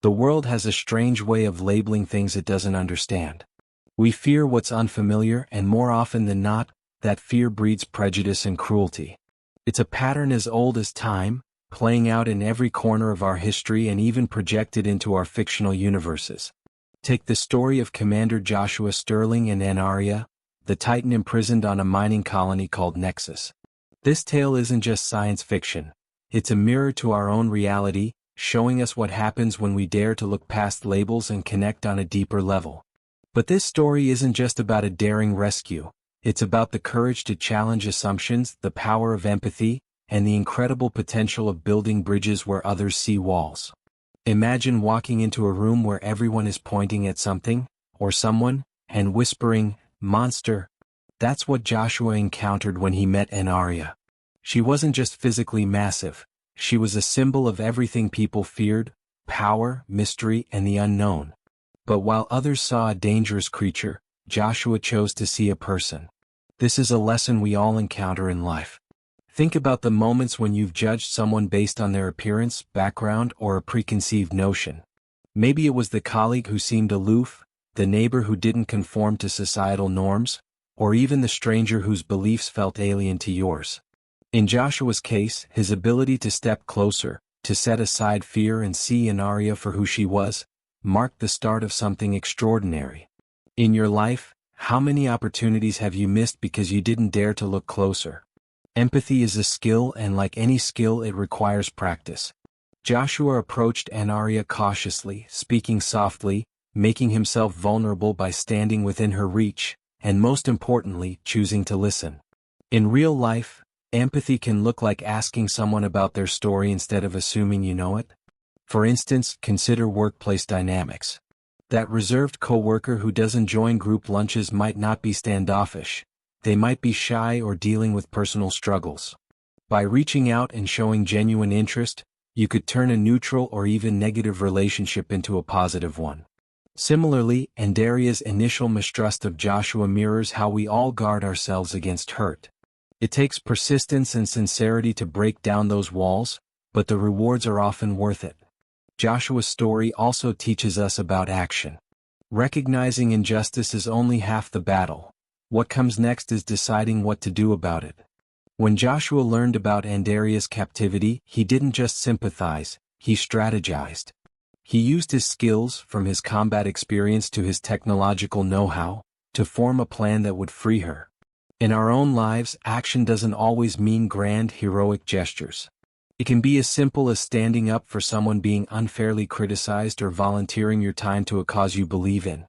The world has a strange way of labeling things it doesn't understand. We fear what's unfamiliar, and more often than not, that fear breeds prejudice and cruelty. It's a pattern as old as time, playing out in every corner of our history and even projected into our fictional universes. Take the story of Commander Joshua Sterling and Anaria, the Titan imprisoned on a mining colony called Nexus. This tale isn't just science fiction. It's a mirror to our own reality, showing us what happens when we dare to look past labels and connect on a deeper level. But this story isn't just about a daring rescue. It's about the courage to challenge assumptions, the power of empathy, and the incredible potential of building bridges where others see walls. Imagine walking into a room where everyone is pointing at something, or someone, and whispering, "Monster." That's what Joshua encountered when he met Anaria. She wasn't just physically massive. She was a symbol of everything people feared: power, mystery, and the unknown. But while others saw a dangerous creature, Joshua chose to see a person. This is a lesson we all encounter in life. Think about the moments when you've judged someone based on their appearance, background, or a preconceived notion. Maybe it was the colleague who seemed aloof, the neighbor who didn't conform to societal norms, or even the stranger whose beliefs felt alien to yours. In Joshua's case, his ability to step closer, to set aside fear and see Anaria for who she was, marked the start of something extraordinary. In your life, how many opportunities have you missed because you didn't dare to look closer? Empathy is a skill, and like any skill, it requires practice. Joshua approached Anaria cautiously, speaking softly, making himself vulnerable by standing within her reach, and most importantly, choosing to listen. In real life, empathy can look like asking someone about their story instead of assuming you know it. For instance, consider workplace dynamics. That reserved coworker who doesn't join group lunches might not be standoffish. They might be shy or dealing with personal struggles. By reaching out and showing genuine interest, you could turn a neutral or even negative relationship into a positive one. Similarly, Andaria's initial mistrust of Joshua mirrors how we all guard ourselves against hurt. It takes persistence and sincerity to break down those walls, but the rewards are often worth it. Joshua's story also teaches us about action. Recognizing injustice is only half the battle. What comes next is deciding what to do about it. When Joshua learned about Andaria's captivity, he didn't just sympathize, he strategized. He used his skills, from his combat experience to his technological know-how, to form a plan that would free her. In our own lives, action doesn't always mean grand, heroic gestures. It can be as simple as standing up for someone being unfairly criticized or volunteering your time to a cause you believe in.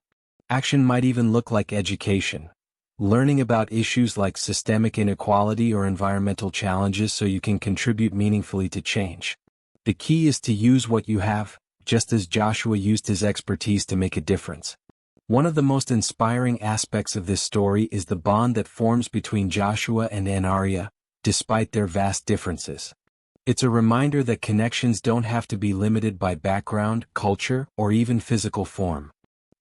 Action might even look like education. Learning about issues like systemic inequality or environmental challenges so you can contribute meaningfully to change. The key is to use what you have, just as Joshua used his expertise to make a difference. One of the most inspiring aspects of this story is the bond that forms between Joshua and Anaria, despite their vast differences. It's a reminder that connections don't have to be limited by background, culture, or even physical form.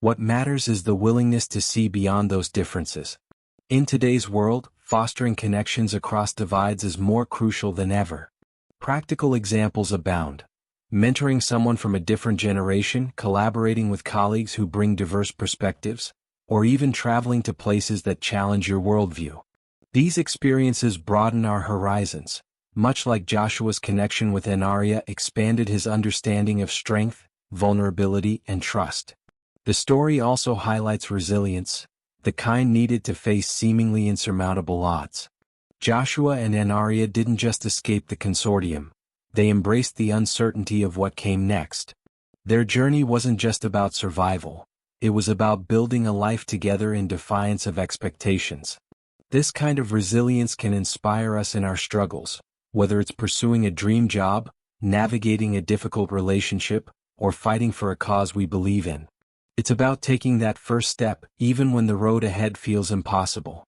What matters is the willingness to see beyond those differences. In today's world, fostering connections across divides is more crucial than ever. Practical examples abound. Mentoring someone from a different generation, collaborating with colleagues who bring diverse perspectives, or even traveling to places that challenge your worldview. These experiences broaden our horizons, much like Joshua's connection with Anaria expanded his understanding of strength, vulnerability, and trust. The story also highlights resilience, the kind needed to face seemingly insurmountable odds. Joshua and Anaria didn't just escape the consortium. They embraced the uncertainty of what came next. Their journey wasn't just about survival. It was about building a life together in defiance of expectations. This kind of resilience can inspire us in our struggles, whether it's pursuing a dream job, navigating a difficult relationship, or fighting for a cause we believe in. It's about taking that first step, even when the road ahead feels impossible.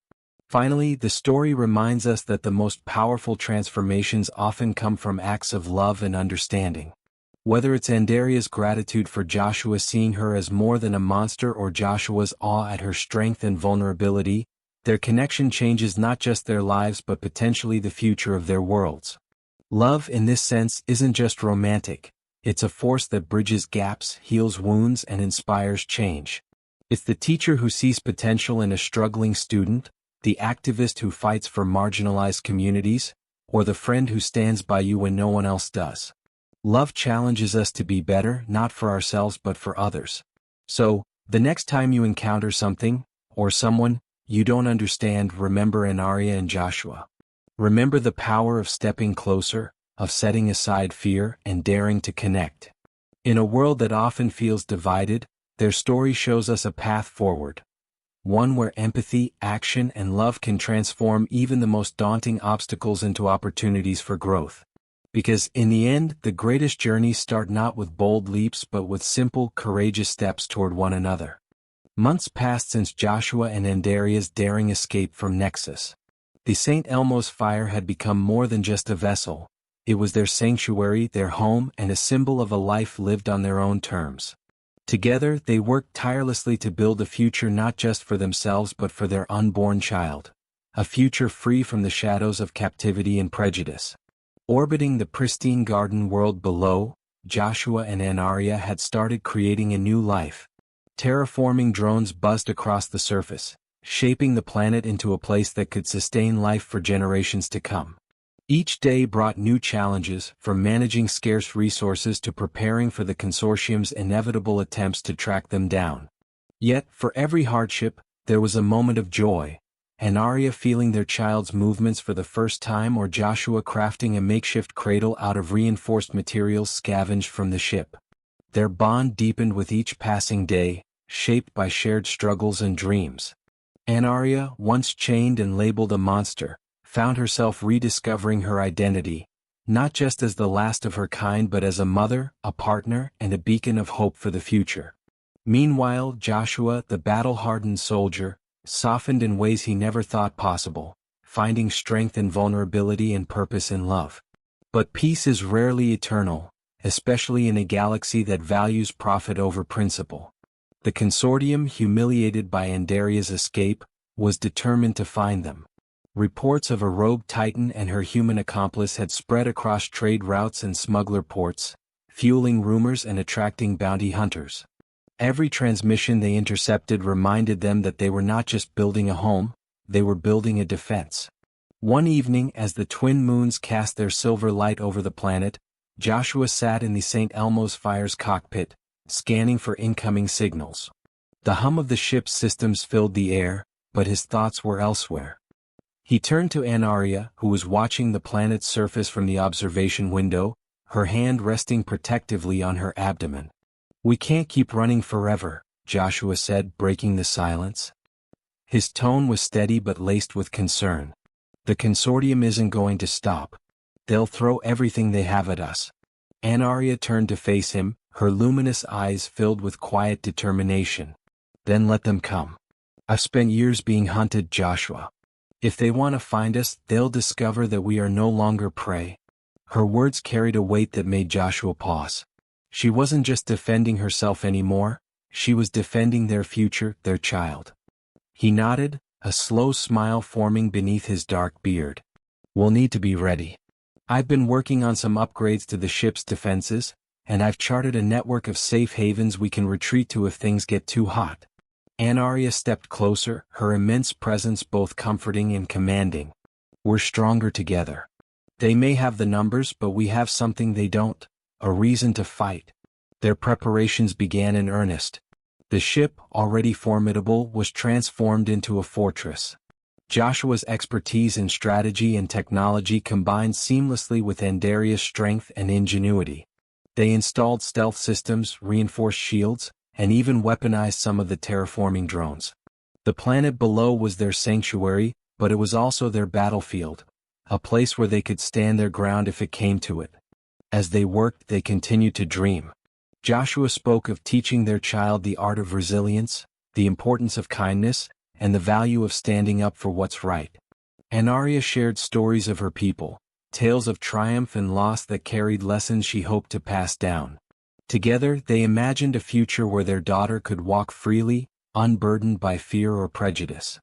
Finally, the story reminds us that the most powerful transformations often come from acts of love and understanding. Whether it's Andaria's gratitude for Joshua seeing her as more than a monster or Joshua's awe at her strength and vulnerability, their connection changes not just their lives but potentially the future of their worlds. Love in this sense isn't just romantic, It's a force that bridges gaps, heals wounds, and inspires change. It's the teacher who sees potential in a struggling student, the activist who fights for marginalized communities, or the friend who stands by you when no one else does. Love challenges us to be better, not for ourselves but for others. So, the next time you encounter something, or someone, you don't understand, remember Anaria and Joshua. Remember the power of stepping closer, of setting aside fear and daring to connect. In a world that often feels divided, their story shows us a path forward. One where empathy, action, and love can transform even the most daunting obstacles into opportunities for growth. Because in the end, the greatest journeys start not with bold leaps but with simple, courageous steps toward one another. Months passed since Joshua and Andaria's daring escape from Nexus. The St. Elmo's fire had become more than just a vessel. It was their sanctuary, their home, and a symbol of a life lived on their own terms. Together, they worked tirelessly to build a future not just for themselves but for their unborn child. A future free from the shadows of captivity and prejudice. Orbiting the pristine garden world below, Joshua and Anaria had started creating a new life. Terraforming drones buzzed across the surface, shaping the planet into a place that could sustain life for generations to come. Each day brought new challenges, from managing scarce resources to preparing for the consortium's inevitable attempts to track them down. Yet, for every hardship, there was a moment of joy. Anaria feeling their child's movements for the first time, or Joshua crafting a makeshift cradle out of reinforced materials scavenged from the ship. Their bond deepened with each passing day, shaped by shared struggles and dreams. Anaria, once chained and labeled a monster, found herself rediscovering her identity, not just as the last of her kind but as a mother, a partner, and a beacon of hope for the future. Meanwhile, Joshua, the battle-hardened soldier, softened in ways he never thought possible, finding strength in vulnerability and purpose in love. But peace is rarely eternal, especially in a galaxy that values profit over principle. The consortium, humiliated by Andaria's escape, was determined to find them. Reports of a rogue titan and her human accomplice had spread across trade routes and smuggler ports, fueling rumors and attracting bounty hunters. Every transmission they intercepted reminded them that they were not just building a home, they were building a defense. One evening, as the twin moons cast their silver light over the planet, Joshua sat in the St. Elmo's fire's cockpit, scanning for incoming signals. The hum of the ship's systems filled the air, but his thoughts were elsewhere. He turned to Anaria, who was watching the planet's surface from the observation window, her hand resting protectively on her abdomen. "We can't keep running forever," Joshua said, breaking the silence. His tone was steady but laced with concern. "The consortium isn't going to stop. They'll throw everything they have at us." Anaria turned to face him, her luminous eyes filled with quiet determination. "Then let them come. I've spent years being hunted, Joshua. If they want to find us, they'll discover that we are no longer prey." Her words carried a weight that made Joshua pause. She wasn't just defending herself anymore, she was defending their future, their child. He nodded, a slow smile forming beneath his dark beard. "We'll need to be ready. I've been working on some upgrades to the ship's defenses, and I've charted a network of safe havens we can retreat to if things get too hot." Anaria stepped closer, her immense presence both comforting and commanding. "We're stronger together. They may have the numbers, but we have something they don't, a reason to fight." Their preparations began in earnest. The ship, already formidable, was transformed into a fortress. Joshua's expertise in strategy and technology combined seamlessly with Andaria's strength and ingenuity. They installed stealth systems, reinforced shields, and even weaponized some of the terraforming drones. The planet below was their sanctuary, but it was also their battlefield, a place where they could stand their ground if it came to it. As they worked, they continued to dream. Joshua spoke of teaching their child the art of resilience, the importance of kindness, and the value of standing up for what's right. Anaria shared stories of her people, tales of triumph and loss that carried lessons she hoped to pass down. Together, they imagined a future where their daughter could walk freely, unburdened by fear or prejudice.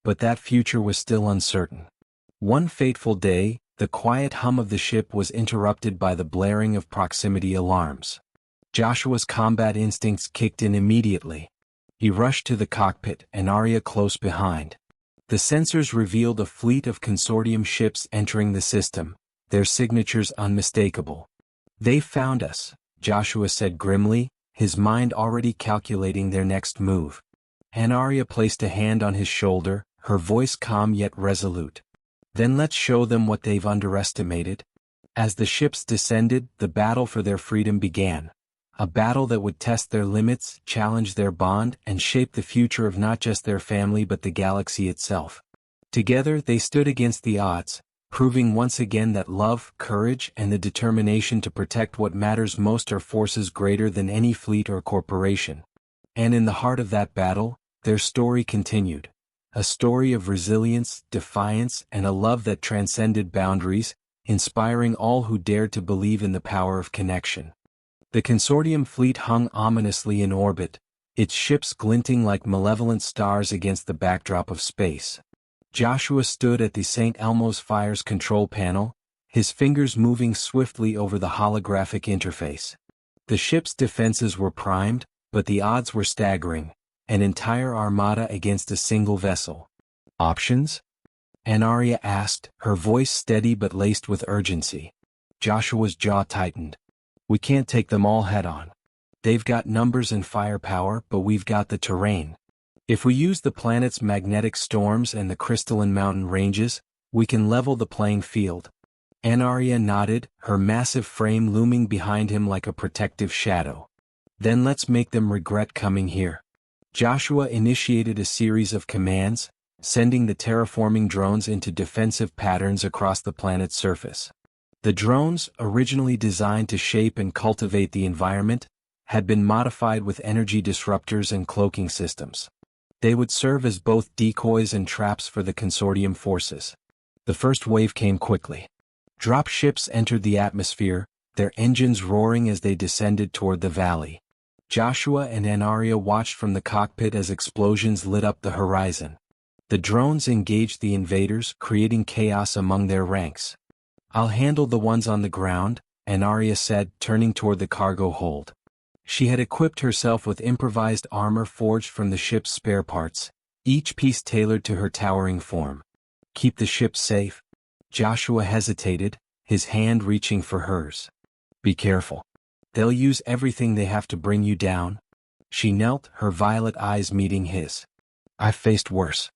But that future was still uncertain. One fateful day, The quiet hum of the ship was interrupted by the blaring of proximity alarms. Joshua's combat instincts kicked in immediately. He rushed to the cockpit, and Arya close behind. The sensors revealed a fleet of consortium ships entering the system, their signatures unmistakable. "They found us," Joshua said grimly, his mind already calculating their next move. And Arya placed a hand on his shoulder, her voice calm yet resolute. "Then let's show them what they've underestimated." As the ships descended, the battle for their freedom began. A battle that would test their limits, challenge their bond, and shape the future of not just their family but the galaxy itself. Together they stood against the odds, proving once again that love, courage, and the determination to protect what matters most are forces greater than any fleet or corporation. And in the heart of that battle, their story continued. A story of resilience, defiance, and a love that transcended boundaries, inspiring all who dared to believe in the power of connection. The consortium fleet hung ominously in orbit, its ships glinting like malevolent stars against the backdrop of space. Joshua stood at the St. Elmo's Fire's control panel, his fingers moving swiftly over the holographic interface. The ship's defenses were primed, but the odds were staggering, an entire armada against a single vessel. "Options?" Arya asked, her voice steady but laced with urgency. Joshua's jaw tightened. "We can't take them all head-on. They've got numbers and firepower, but we've got the terrain. If we use the planet's magnetic storms and the crystalline mountain ranges, we can level the playing field." Arya nodded, her massive frame looming behind him like a protective shadow. "Then let's make them regret coming here." Joshua initiated a series of commands, sending the terraforming drones into defensive patterns across the planet's surface. The drones, originally designed to shape and cultivate the environment, had been modified with energy disruptors and cloaking systems. They would serve as both decoys and traps for the consortium forces. The first wave came quickly. Drop ships entered the atmosphere, their engines roaring as they descended toward the valley. Joshua and Arya watched from the cockpit as explosions lit up the horizon. The drones engaged the invaders, creating chaos among their ranks. "I'll handle the ones on the ground," Arya said, turning toward the cargo hold. She had equipped herself with improvised armor forged from the ship's spare parts, each piece tailored to her towering form. "Keep the ship safe." Joshua hesitated, his hand reaching for hers. "Be careful. They'll use everything they have to bring you down." She knelt, her violet eyes meeting his. "I've faced worse.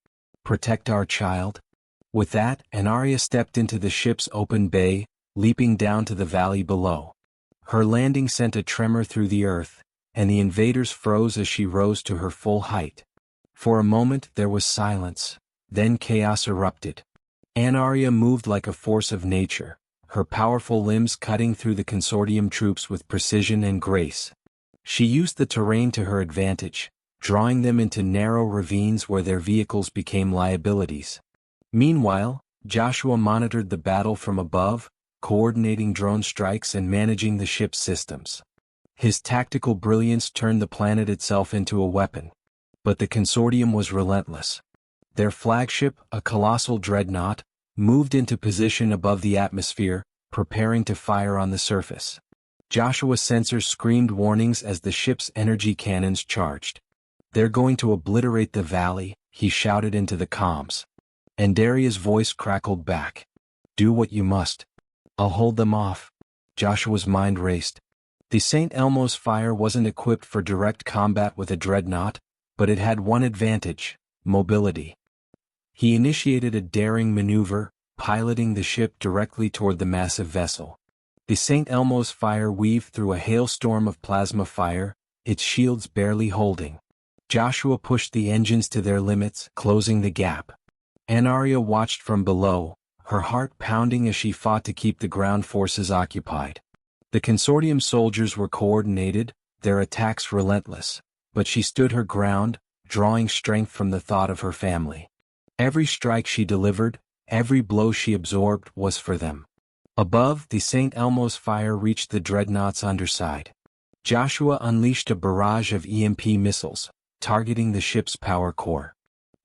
Protect our child." With that, Arya stepped into the ship's open bay, leaping down to the valley below. Her landing sent a tremor through the earth, and the invaders froze as she rose to her full height. For a moment there was silence, then chaos erupted. Arya moved like a force of nature, her powerful limbs cutting through the consortium troops with precision and grace. She used the terrain to her advantage, drawing them into narrow ravines where their vehicles became liabilities. Meanwhile, Joshua monitored the battle from above, coordinating drone strikes and managing the ship's systems. His tactical brilliance turned the planet itself into a weapon. But the consortium was relentless. Their flagship, a colossal dreadnought, moved into position above the atmosphere, preparing to fire on the surface. Joshua's sensors screamed warnings as the ship's energy cannons charged. "They're going to obliterate the valley," he shouted into the comms. Arya's voice crackled back. "Do what you must. I'll hold them off." Joshua's mind raced. The St. Elmo's Fire wasn't equipped for direct combat with a dreadnought, but it had one advantage: mobility. He initiated a daring maneuver, piloting the ship directly toward the massive vessel. The St. Elmo's Fire weaved through a hailstorm of plasma fire, its shields barely holding. Joshua pushed the engines to their limits, closing the gap. Arya watched from below, her heart pounding as she fought to keep the ground forces occupied. The consortium soldiers were coordinated, their attacks relentless, but she stood her ground, drawing strength from the thought of her family. Every strike she delivered, every blow she absorbed was for them. Above, the St. Elmo's Fire reached the dreadnought's underside. Joshua unleashed a barrage of EMP missiles, targeting the ship's power core.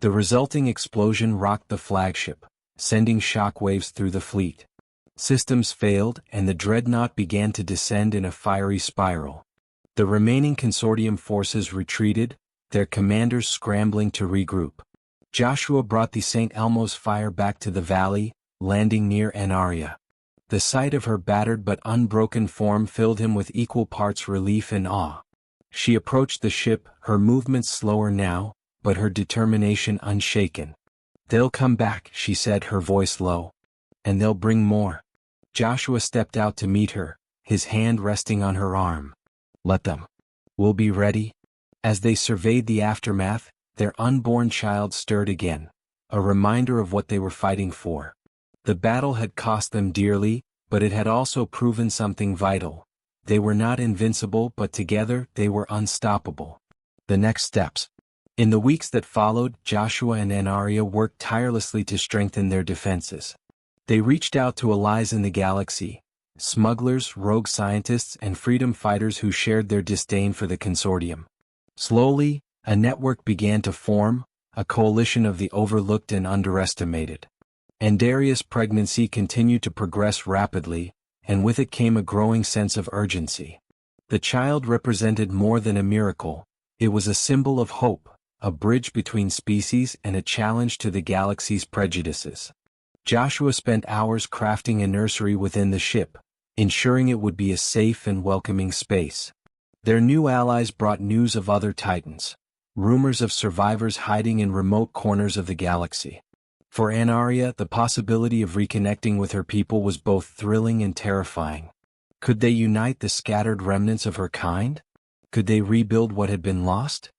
The resulting explosion rocked the flagship, sending shockwaves through the fleet. Systems failed, and the dreadnought began to descend in a fiery spiral. The remaining consortium forces retreated, their commanders scrambling to regroup. Joshua brought the St. Elmo's fire back to the valley, landing near Anaria. The sight of her battered but unbroken form filled him with equal parts relief and awe. She approached the ship, her movements slower now, but her determination unshaken. "They'll come back," she said, her voice low. "And they'll bring more." Joshua stepped out to meet her, his hand resting on her arm. "Let them. We'll be ready." As they surveyed the aftermath, their unborn child stirred again, a reminder of what they were fighting for. The battle had cost them dearly, but it had also proven something vital. They were not invincible, but together they were unstoppable. The next steps. In the weeks that followed, Joshua and Anaria worked tirelessly to strengthen their defenses. They reached out to allies in the galaxy, smugglers, rogue scientists, and freedom fighters who shared their disdain for the consortium. Slowly, a network began to form, a coalition of the overlooked and underestimated. Andaria's pregnancy continued to progress rapidly, and with it came a growing sense of urgency. The child represented more than a miracle. It was a symbol of hope, a bridge between species, and a challenge to the galaxy's prejudices. Joshua spent hours crafting a nursery within the ship, ensuring it would be a safe and welcoming space. Their new allies brought news of other titans, rumors of survivors hiding in remote corners of the galaxy. For Anaria, the possibility of reconnecting with her people was both thrilling and terrifying. Could they unite the scattered remnants of her kind? Could they rebuild what had been lost?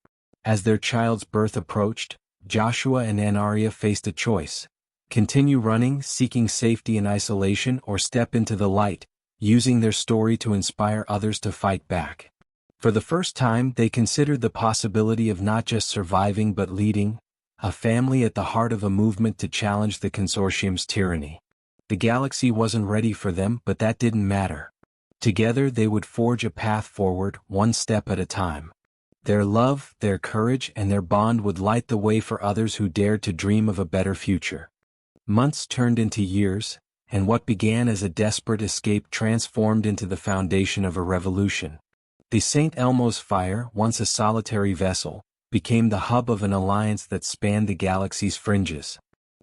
As their child's birth approached, Joshua and Anaria faced a choice: continue running, seeking safety in isolation, or step into the light, using their story to inspire others to fight back. For the first time, they considered the possibility of not just surviving but leading, a family at the heart of a movement to challenge the consortium's tyranny. The galaxy wasn't ready for them, but that didn't matter. Together they would forge a path forward, one step at a time. Their love, their courage, and their bond would light the way for others who dared to dream of a better future. Months turned into years, and what began as a desperate escape transformed into the foundation of a revolution. The St. Elmo's fire, once a solitary vessel, became the hub of an alliance that spanned the galaxy's fringes.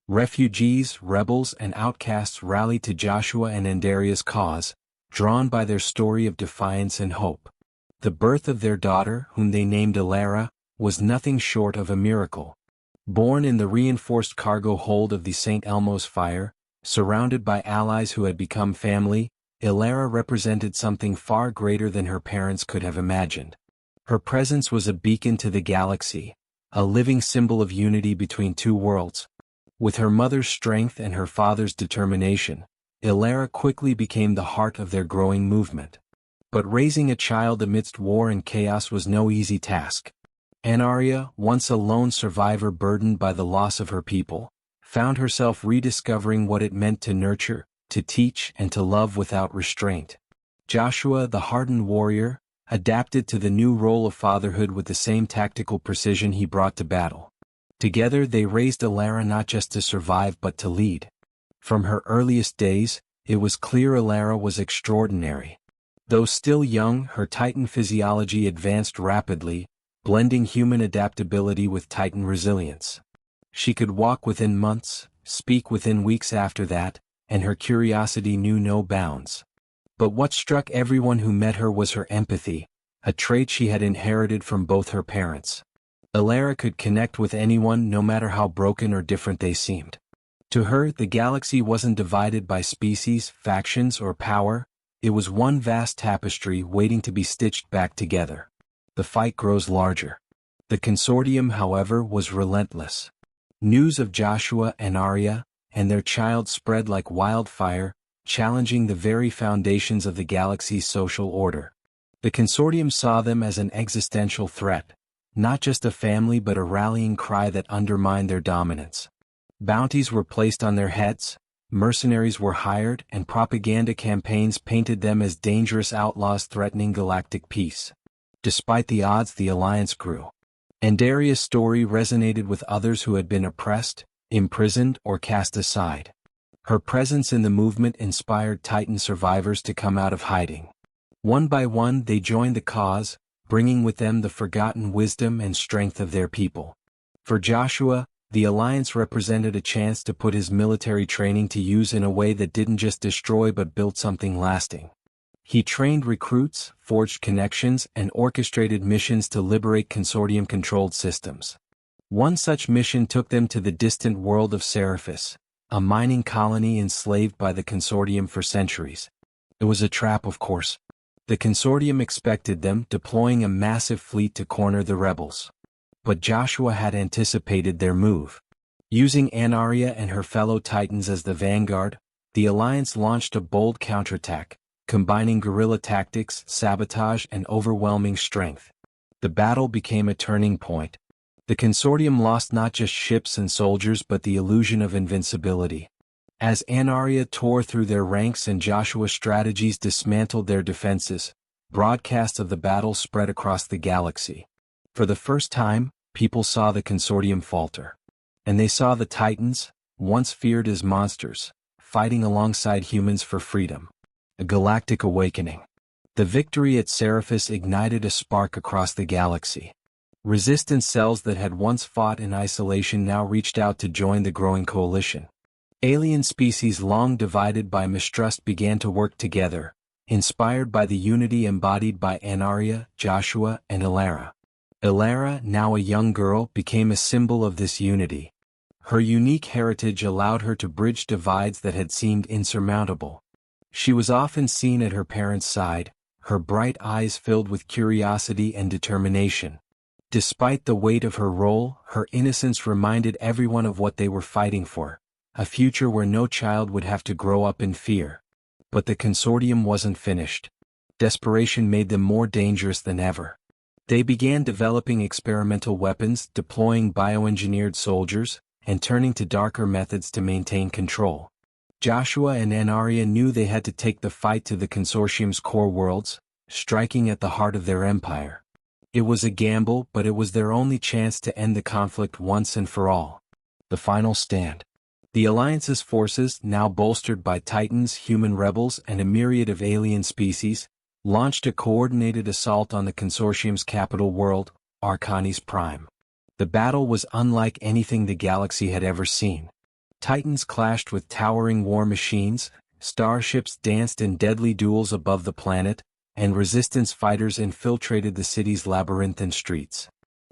Refugees, rebels, and outcasts rallied to Joshua and Andaria's cause, drawn by their story of defiance and hope. The birth of their daughter, whom they named Ilara, was nothing short of a miracle. Born in the reinforced cargo hold of the St. Elmo's fire, surrounded by allies who had become family, Ilara represented something far greater than her parents could have imagined. Her presence was a beacon to the galaxy, a living symbol of unity between two worlds. With her mother's strength and her father's determination, Ilara quickly became the heart of their growing movement. But raising a child amidst war and chaos was no easy task. Anaria, once a lone survivor burdened by the loss of her people, found herself rediscovering what it meant to nurture, to teach, and to love without restraint. Joshua, the hardened warrior, adapted to the new role of fatherhood with the same tactical precision he brought to battle. Together they raised Ilara not just to survive but to lead. From her earliest days, it was clear Ilara was extraordinary. Though still young, her Titan physiology advanced rapidly, blending human adaptability with Titan resilience. She could walk within months, speak within weeks after that, and her curiosity knew no bounds. But what struck everyone who met her was her empathy, a trait she had inherited from both her parents. Ilara could connect with anyone no matter how broken or different they seemed. To her, the galaxy wasn't divided by species, factions, or power. It was one vast tapestry waiting to be stitched back together. The fight grows larger. The consortium, however, was relentless. News of Joshua and Anaria and their child spread like wildfire, challenging the very foundations of the galaxy's social order. The consortium saw them as an existential threat, not just a family but a rallying cry that undermined their dominance. Bounties were placed on their heads, mercenaries were hired, and propaganda campaigns painted them as dangerous outlaws threatening galactic peace. Despite the odds, the alliance grew. Andaria's story resonated with others who had been oppressed, imprisoned, or cast aside. Her presence in the movement inspired Titan survivors to come out of hiding. One by one they joined the cause, bringing with them the forgotten wisdom and strength of their people. For Joshua, the Alliance represented a chance to put his military training to use in a way that didn't just destroy but built something lasting. He trained recruits, forged connections, and orchestrated missions to liberate consortium-controlled systems. One such mission took them to the distant world of Seraphis, a mining colony enslaved by the consortium for centuries. It was a trap, of course. The consortium expected them, deploying a massive fleet to corner the rebels. But Joshua had anticipated their move. Using Anaria and her fellow Titans as the vanguard, the Alliance launched a bold counterattack, combining guerrilla tactics, sabotage, and overwhelming strength. The battle became a turning point. The consortium lost not just ships and soldiers but the illusion of invincibility. As Anaria tore through their ranks and Joshua's strategies dismantled their defenses, broadcasts of the battle spread across the galaxy. For the first time, people saw the consortium falter. And they saw the Titans, once feared as monsters, fighting alongside humans for freedom. A galactic awakening. The victory at Seraphis ignited a spark across the galaxy. Resistance cells that had once fought in isolation now reached out to join the growing coalition. Alien species long divided by mistrust began to work together, inspired by the unity embodied by Anaria, Joshua, and Ilara. Ilara, now a young girl, became a symbol of this unity. Her unique heritage allowed her to bridge divides that had seemed insurmountable. She was often seen at her parents' side, her bright eyes filled with curiosity and determination. Despite the weight of her role, her innocence reminded everyone of what they were fighting for, a future where no child would have to grow up in fear. But the consortium wasn't finished. Desperation made them more dangerous than ever. They began developing experimental weapons, deploying bioengineered soldiers, and turning to darker methods to maintain control. Joshua and Anaria knew they had to take the fight to the consortium's core worlds, striking at the heart of their empire. It was a gamble, but it was their only chance to end the conflict once and for all. The final stand. The Alliance's forces, now bolstered by Titans, human rebels, and a myriad of alien species, launched a coordinated assault on the consortium's capital world, Arcanis Prime. The battle was unlike anything the galaxy had ever seen. Titans clashed with towering war machines, starships danced in deadly duels above the planet, and resistance fighters infiltrated the city's labyrinthine streets.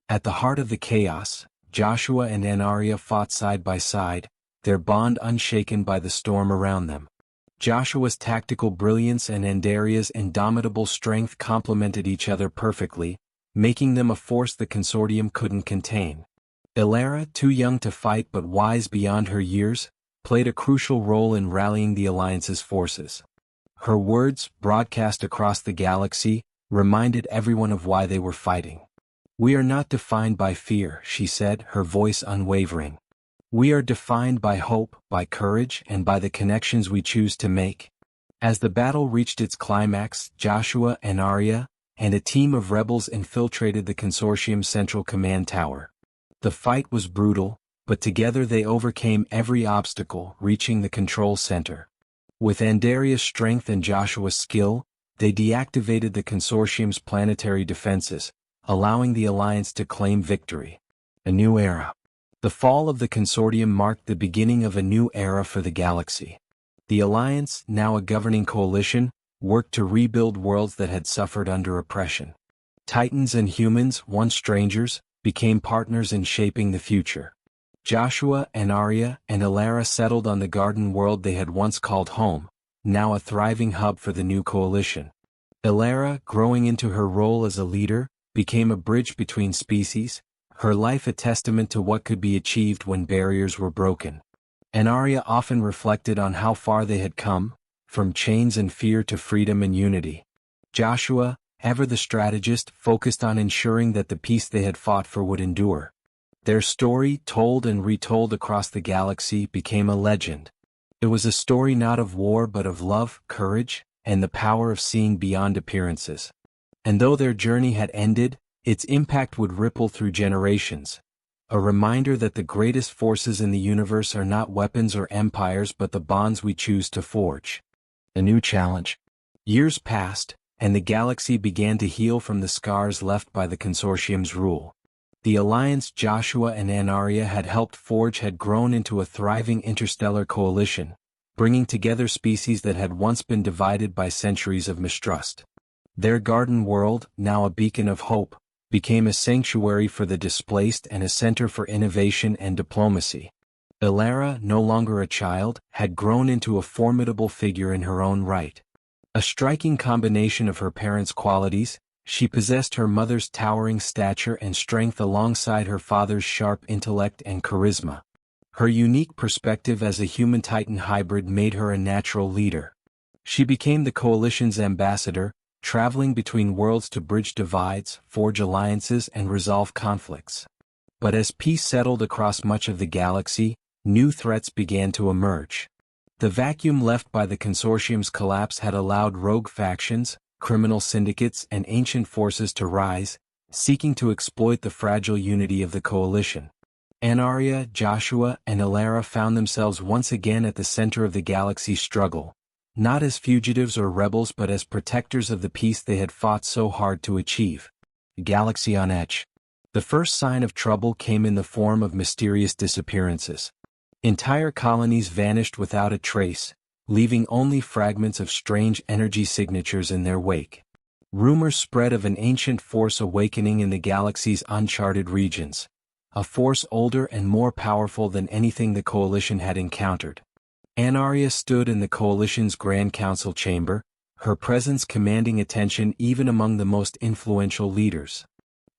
At the heart of the chaos, Joshua and Anaria fought side by side, their bond unshaken by the storm around them. Joshua's tactical brilliance and Andaria's indomitable strength complemented each other perfectly, making them a force the consortium couldn't contain. Ilara, too young to fight but wise beyond her years, played a crucial role in rallying the Alliance's forces. Her words, broadcast across the galaxy, reminded everyone of why they were fighting. "We are not defined by fear," she said, her voice unwavering. "We are defined by hope, by courage, and by the connections we choose to make." As the battle reached its climax, Joshua, Anaria, and a team of rebels infiltrated the consortium's central command tower. The fight was brutal, but together they overcame every obstacle, reaching the control center. With Andaria's strength and Joshua's skill, they deactivated the consortium's planetary defenses, allowing the Alliance to claim victory. A new era. The fall of the consortium marked the beginning of a new era for the galaxy. The Alliance, now a governing coalition, worked to rebuild worlds that had suffered under oppression. Titans and humans, once strangers, became partners in shaping the future. Joshua, Anaria, and Ilara settled on the garden world they had once called home, now a thriving hub for the new coalition. Ilara, growing into her role as a leader, became a bridge between species, her life a testament to what could be achieved when barriers were broken. Anaria often reflected on how far they had come, from chains and fear to freedom and unity. Joshua, ever the strategist, focused on ensuring that the peace they had fought for would endure. Their story, told and retold across the galaxy, became a legend. It was a story not of war but of love, courage, and the power of seeing beyond appearances. And though their journey had ended, its impact would ripple through generations, A reminder that the greatest forces in the universe are not weapons or empires but the bonds we choose to forge. A new challenge. Years passed, and the galaxy began to heal from the scars left by the consortium's rule. The alliance Joshua and Anaria had helped forge had grown into a thriving interstellar coalition, bringing together species that had once been divided by centuries of mistrust. Their garden world, now a beacon of hope, became a sanctuary for the displaced and a center for innovation and diplomacy. Ilara, no longer a child, had grown into a formidable figure in her own right. A striking combination of her parents' qualities, she possessed her mother's towering stature and strength alongside her father's sharp intellect and charisma. Her unique perspective as a human-titan hybrid made her a natural leader. She became the coalition's ambassador, traveling between worlds to bridge divides, forge alliances, and resolve conflicts. But as peace settled across much of the galaxy, new threats began to emerge. The vacuum left by the consortium's collapse had allowed rogue factions, criminal syndicates, and ancient forces to rise, seeking to exploit the fragile unity of the coalition. Anaria, Joshua, and Ilara found themselves once again at the center of the galaxy's struggle, not as fugitives or rebels but as protectors of the peace they had fought so hard to achieve. Galaxy on edge. The first sign of trouble came in the form of mysterious disappearances. Entire colonies vanished without a trace, leaving only fragments of strange energy signatures in their wake. Rumors spread of an ancient force awakening in the galaxy's uncharted regions, a force older and more powerful than anything the coalition had encountered. Anaria stood in the coalition's Grand Council chamber, her presence commanding attention even among the most influential leaders.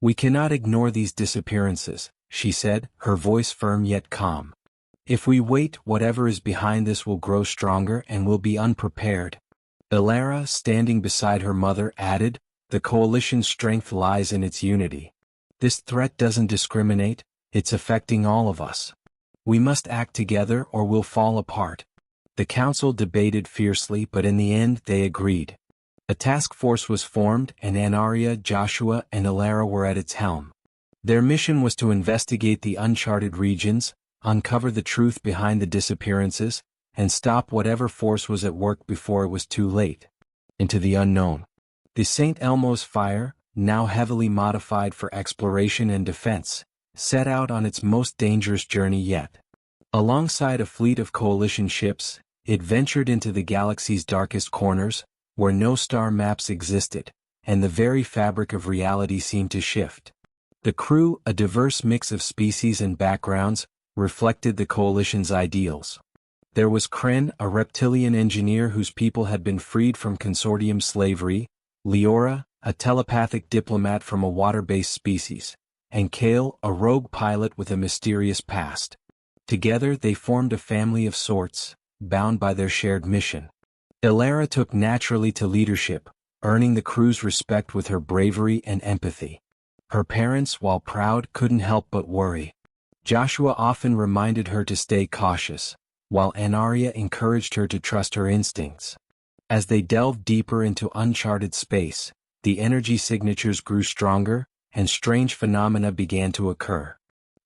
"We cannot ignore these disappearances," she said, her voice firm yet calm. "If we wait, whatever is behind this will grow stronger and will be unprepared." Ilara, standing beside her mother, added, "The coalition's strength lies in its unity. This threat doesn't discriminate, it's affecting all of us. We must act together or we'll fall apart." The council debated fiercely, but in the end they agreed. A task force was formed and Anaria, Joshua, and Ilara were at its helm. Their mission was to investigate the uncharted regions, uncover the truth behind the disappearances, and stop whatever force was at work before it was too late. Into the unknown. The St. Elmo's fire, now heavily modified for exploration and defense, set out on its most dangerous journey yet. Alongside a fleet of coalition ships, it ventured into the galaxy's darkest corners, where no star maps existed, and the very fabric of reality seemed to shift. The crew, a diverse mix of species and backgrounds, reflected the coalition's ideals. There was Kren, a reptilian engineer whose people had been freed from consortium slavery, Leora, a telepathic diplomat from a water-based species, and Kale, a rogue pilot with a mysterious past. Together they formed a family of sorts, bound by their shared mission. Ilara took naturally to leadership, earning the crew's respect with her bravery and empathy. Her parents, while proud, couldn't help but worry. Joshua often reminded her to stay cautious, while Anaria encouraged her to trust her instincts. As they delved deeper into uncharted space, the energy signatures grew stronger, and strange phenomena began to occur.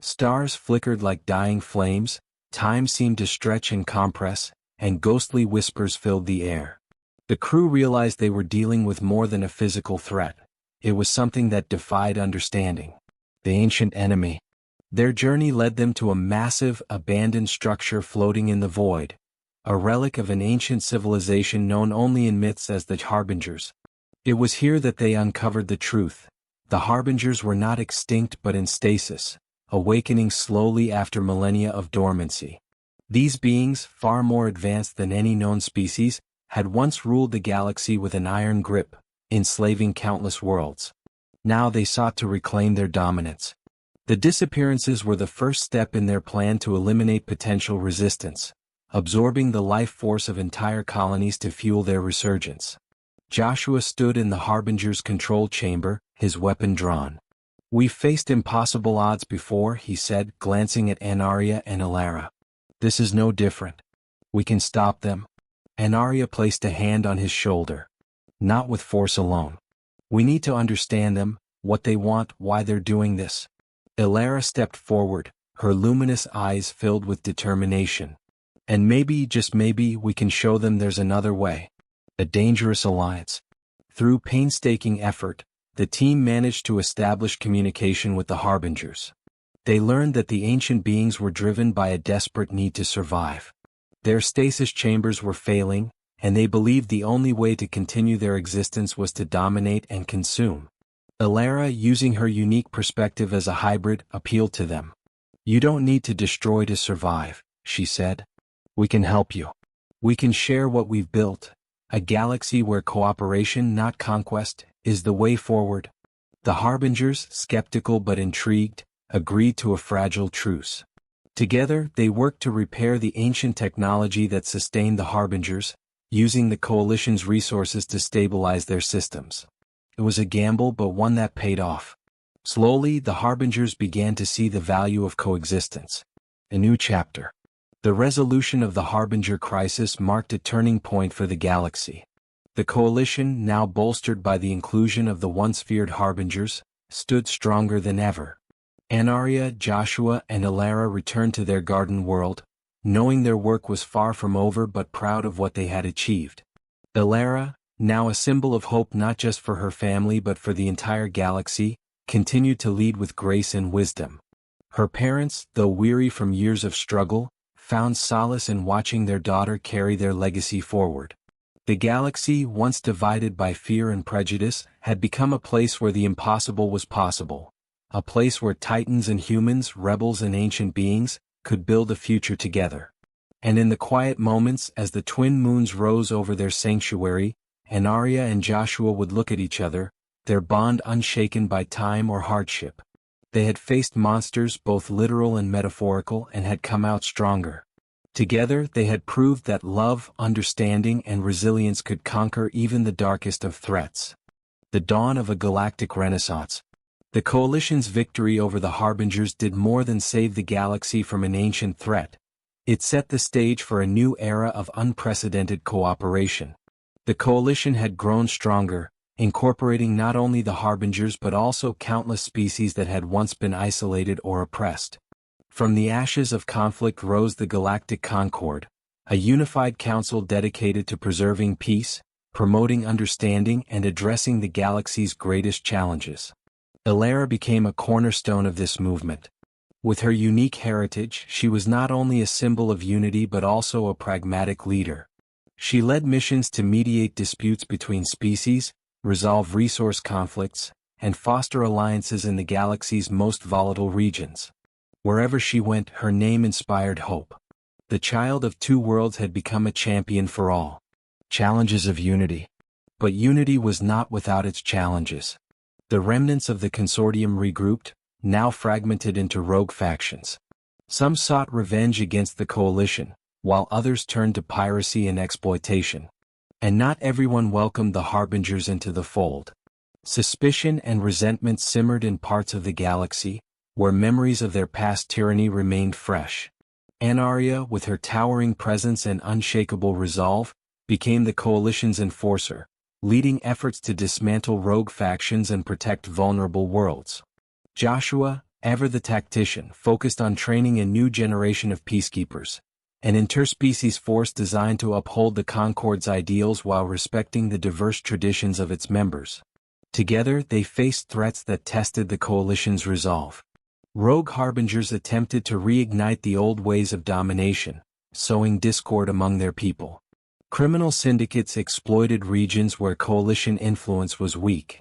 Stars flickered like dying flames, time seemed to stretch and compress, and ghostly whispers filled the air. The crew realized they were dealing with more than a physical threat. It was something that defied understanding. The ancient enemy. Their journey led them to a massive, abandoned structure floating in the void, a relic of an ancient civilization known only in myths as the Harbingers. It was here that they uncovered the truth. The Harbingers were not extinct but in stasis, awakening slowly after millennia of dormancy. These beings, far more advanced than any known species, had once ruled the galaxy with an iron grip, enslaving countless worlds. Now they sought to reclaim their dominance. The disappearances were the first step in their plan to eliminate potential resistance, absorbing the life force of entire colonies to fuel their resurgence. Joshua stood in the Harbinger's control chamber, his weapon drawn. "We've faced impossible odds before," he said, glancing at Anaria and Ilara. "This is no different. We can stop them." Anaria placed a hand on his shoulder. "Not with force alone. We need to understand them, what they want, why they're doing this." Elara stepped forward, her luminous eyes filled with determination. And maybe, just maybe, we can show them there's another way. A dangerous alliance. Through painstaking effort, the team managed to establish communication with the Harbingers. They learned that the ancient beings were driven by a desperate need to survive. Their stasis chambers were failing, and they believed the only way to continue their existence was to dominate and consume. Elara, using her unique perspective as a hybrid, appealed to them. "You don't need to destroy to survive," she said. "We can help you. We can share what we've built, a galaxy where cooperation, not conquest, is the way forward." The Harbingers, skeptical but intrigued, agreed to a fragile truce. Together, they worked to repair the ancient technology that sustained the Harbingers, using the Coalition's resources to stabilize their systems. It was a gamble, but one that paid off. Slowly, the Harbingers began to see the value of coexistence. A new chapter. The resolution of the Harbinger crisis marked a turning point for the galaxy. The Coalition, now bolstered by the inclusion of the once feared Harbingers, stood stronger than ever. Anaria, Joshua, and Elara returned to their garden world, knowing their work was far from over but proud of what they had achieved. Elara, now a symbol of hope not just for her family but for the entire galaxy, continued to lead with grace and wisdom. Her parents, though weary from years of struggle, found solace in watching their daughter carry their legacy forward. The galaxy, once divided by fear and prejudice, had become a place where the impossible was possible. A place where titans and humans, rebels and ancient beings, could build a future together. And in the quiet moments as the twin moons rose over their sanctuary, Anaria and Joshua would look at each other, their bond unshaken by time or hardship. They had faced monsters, both literal and metaphorical, and had come out stronger. Together, they had proved that love, understanding, and resilience could conquer even the darkest of threats. The dawn of a galactic renaissance. The Coalition's victory over the Harbingers did more than save the galaxy from an ancient threat. It set the stage for a new era of unprecedented cooperation. The Coalition had grown stronger, incorporating not only the Harbingers but also countless species that had once been isolated or oppressed. From the ashes of conflict rose the Galactic Concord, a unified council dedicated to preserving peace, promoting understanding, and addressing the galaxy's greatest challenges. Elara became a cornerstone of this movement. With her unique heritage, she was not only a symbol of unity but also a pragmatic leader. She led missions to mediate disputes between species, resolve resource conflicts, and foster alliances in the galaxy's most volatile regions. Wherever she went, her name inspired hope. The child of two worlds had become a champion for all. Challenges of unity. But unity was not without its challenges. The remnants of the consortium regrouped, now fragmented into rogue factions. Some sought revenge against the Coalition, while others turned to piracy and exploitation. And not everyone welcomed the Harbingers into the fold. Suspicion and resentment simmered in parts of the galaxy, where memories of their past tyranny remained fresh. Anaria, with her towering presence and unshakable resolve, became the Coalition's enforcer, leading efforts to dismantle rogue factions and protect vulnerable worlds. Joshua, ever the tactician, focused on training a new generation of peacekeepers, an interspecies force designed to uphold the Concord's ideals while respecting the diverse traditions of its members. Together, they faced threats that tested the Coalition's resolve. Rogue Harbingers attempted to reignite the old ways of domination, sowing discord among their people. Criminal syndicates exploited regions where Coalition influence was weak.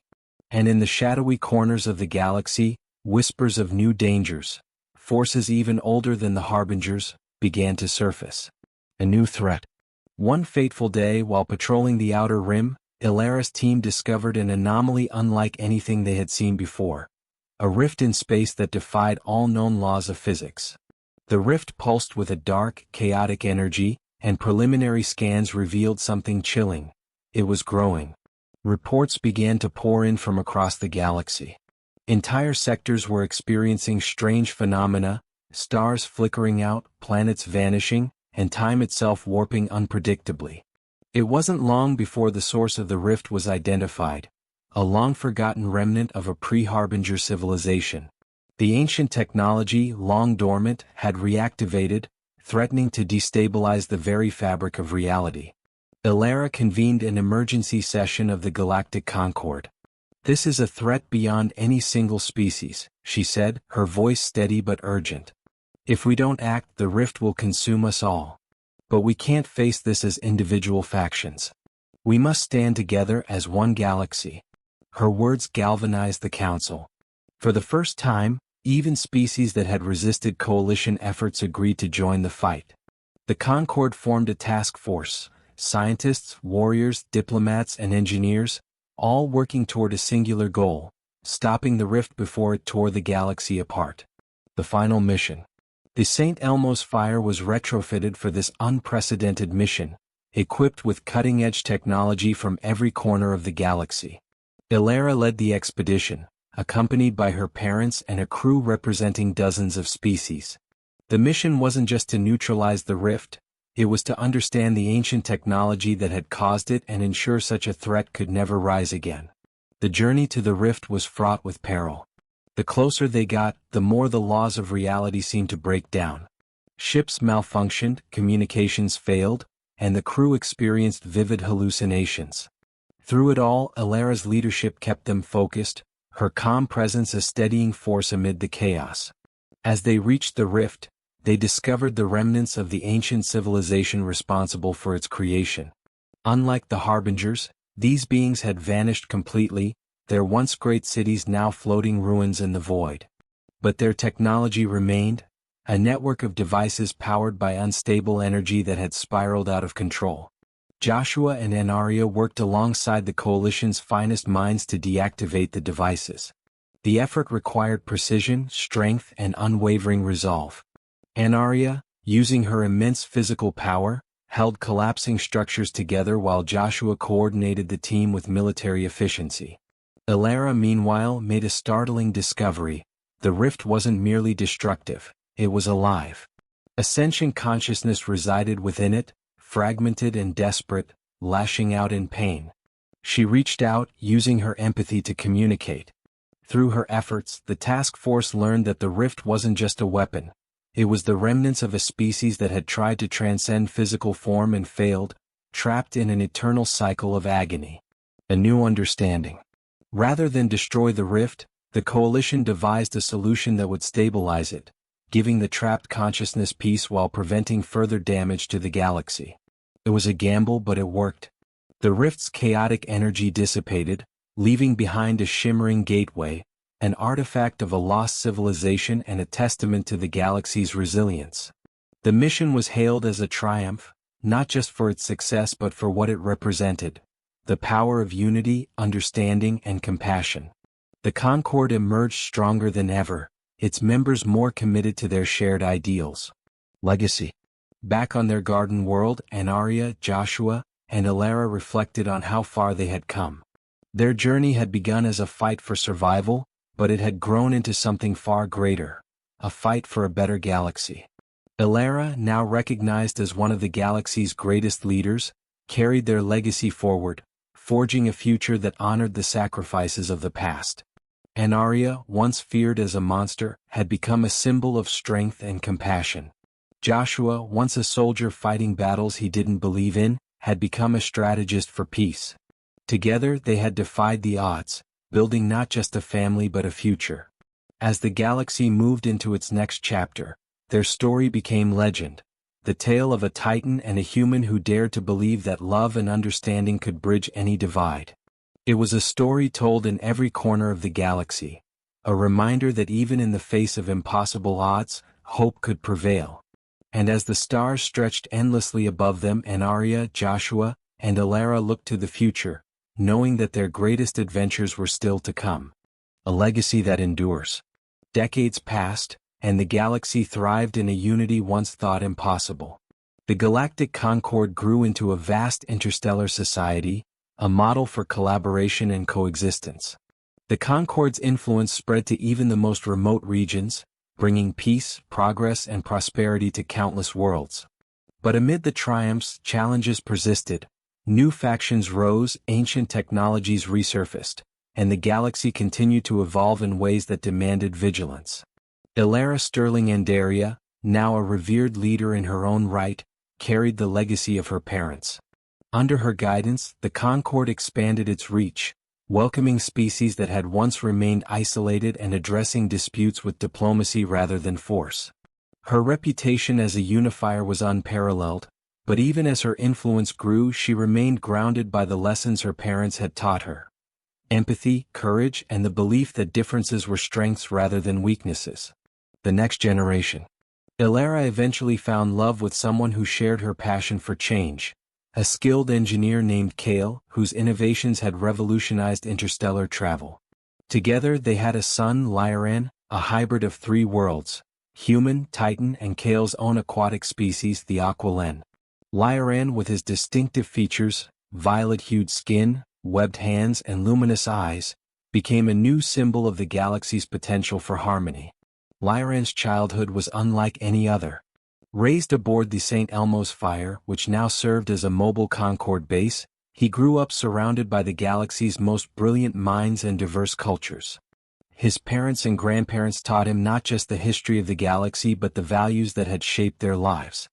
And in the shadowy corners of the galaxy, whispers of new dangers, forces even older than the Harbingers, began to surface. A new threat. One fateful day, while patrolling the Outer Rim, Elara's team discovered an anomaly unlike anything they had seen before. A rift in space that defied all known laws of physics. The rift pulsed with a dark, chaotic energy, and preliminary scans revealed something chilling. It was growing. Reports began to pour in from across the galaxy. Entire sectors were experiencing strange phenomena, stars flickering out, planets vanishing, and time itself warping unpredictably. It wasn't long before the source of the rift was identified, a long-forgotten remnant of a pre-Harbinger civilization. The ancient technology, long dormant, had reactivated, threatening to destabilize the very fabric of reality. Elara convened an emergency session of the Galactic Concord. "This is a threat beyond any single species," she said, her voice steady but urgent. "If we don't act, the rift will consume us all. But we can't face this as individual factions. We must stand together as one galaxy." Her words galvanized the council. For the first time, even species that had resisted coalition efforts agreed to join the fight. The Concord formed a task force, scientists, warriors, diplomats, and engineers, all working toward a singular goal: stopping the rift before it tore the galaxy apart. The final mission. The St. Elmo's Fire was retrofitted for this unprecedented mission, equipped with cutting-edge technology from every corner of the galaxy. Elara led the expedition, accompanied by her parents and a crew representing dozens of species. The mission wasn't just to neutralize the rift, it was to understand the ancient technology that had caused it and ensure such a threat could never rise again. The journey to the rift was fraught with peril. The closer they got, the more the laws of reality seemed to break down. Ships malfunctioned, communications failed, and the crew experienced vivid hallucinations. Through it all, Elara's leadership kept them focused, her calm presence a steadying force amid the chaos. As they reached the rift, they discovered the remnants of the ancient civilization responsible for its creation. Unlike the Harbingers, these beings had vanished completely, their once great cities now floating ruins in the void. But their technology remained, a network of devices powered by unstable energy that had spiraled out of control. Joshua and Anaria worked alongside the Coalition's finest minds to deactivate the devices. The effort required precision, strength, and unwavering resolve. Anaria, using her immense physical power, held collapsing structures together while Joshua coordinated the team with military efficiency. Elara, meanwhile, made a startling discovery: the rift wasn't merely destructive, it was alive. A sentient consciousness resided within it, fragmented and desperate, lashing out in pain. She reached out, using her empathy to communicate. Through her efforts, the task force learned that the rift wasn't just a weapon. It was the remnants of a species that had tried to transcend physical form and failed, trapped in an eternal cycle of agony. A new understanding. Rather than destroy the rift, the Coalition devised a solution that would stabilize it, giving the trapped consciousness peace while preventing further damage to the galaxy. It was a gamble, but it worked. The rift's chaotic energy dissipated, leaving behind a shimmering gateway, an artifact of a lost civilization and a testament to the galaxy's resilience. The mission was hailed as a triumph, not just for its success but for what it represented: the power of unity, understanding, and compassion. The Concord emerged stronger than ever, its members more committed to their shared ideals. Legacy. Back on their garden world, Anaria, Joshua, and Elara reflected on how far they had come. Their journey had begun as a fight for survival, but it had grown into something far greater: a fight for a better galaxy. Elara, now recognized as one of the galaxy's greatest leaders, carried their legacy forward, forging a future that honored the sacrifices of the past. Anaria, once feared as a monster, had become a symbol of strength and compassion. Joshua, once a soldier fighting battles he didn't believe in, had become a strategist for peace. Together they had defied the odds, building not just a family but a future. As the galaxy moved into its next chapter, their story became legend, the tale of a titan and a human who dared to believe that love and understanding could bridge any divide. It was a story told in every corner of the galaxy, a reminder that even in the face of impossible odds, hope could prevail. And as the stars stretched endlessly above them, Anaria, Joshua, and Elara looked to the future, knowing that their greatest adventures were still to come. A legacy that endures. Decades passed, and the galaxy thrived in a unity once thought impossible. The Galactic Concord grew into a vast interstellar society, a model for collaboration and coexistence. The Concord's influence spread to even the most remote regions, bringing peace, progress, and prosperity to countless worlds. But amid the triumphs, challenges persisted. New factions rose, ancient technologies resurfaced, and the galaxy continued to evolve in ways that demanded vigilance. Ilara Sterling Andaria, now a revered leader in her own right, carried the legacy of her parents. Under her guidance, the Concord expanded its reach, welcoming species that had once remained isolated and addressing disputes with diplomacy rather than force. Her reputation as a unifier was unparalleled, but even as her influence grew, she remained grounded by the lessons her parents had taught her: empathy, courage, and the belief that differences were strengths rather than weaknesses. The next generation. Ilara eventually found love with someone who shared her passion for change, a skilled engineer named Kale, whose innovations had revolutionized interstellar travel. Together they had a son, Lyran, a hybrid of 3 worlds: human, Titan, and Kale's own aquatic species, the Aqualen. Lyran, with his distinctive features, violet-hued skin, webbed hands, and luminous eyes, became a new symbol of the galaxy's potential for harmony. Lyran's childhood was unlike any other. Raised aboard the St. Elmo's Fire, which now served as a mobile Concord base, he grew up surrounded by the galaxy's most brilliant minds and diverse cultures. His parents and grandparents taught him not just the history of the galaxy but the values that had shaped their lives.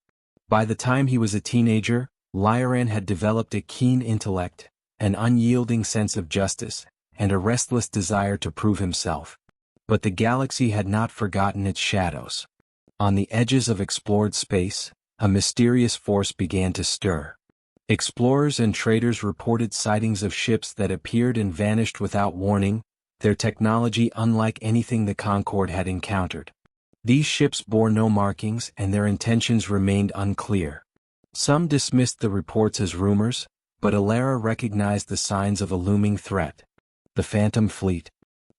By the time he was a teenager, Lyran had developed a keen intellect, an unyielding sense of justice, and a restless desire to prove himself. But the galaxy had not forgotten its shadows. On the edges of explored space, a mysterious force began to stir. Explorers and traders reported sightings of ships that appeared and vanished without warning, their technology unlike anything the Concord had encountered. These ships bore no markings and their intentions remained unclear. Some dismissed the reports as rumors, but Ilara recognized the signs of a looming threat: the Phantom Fleet.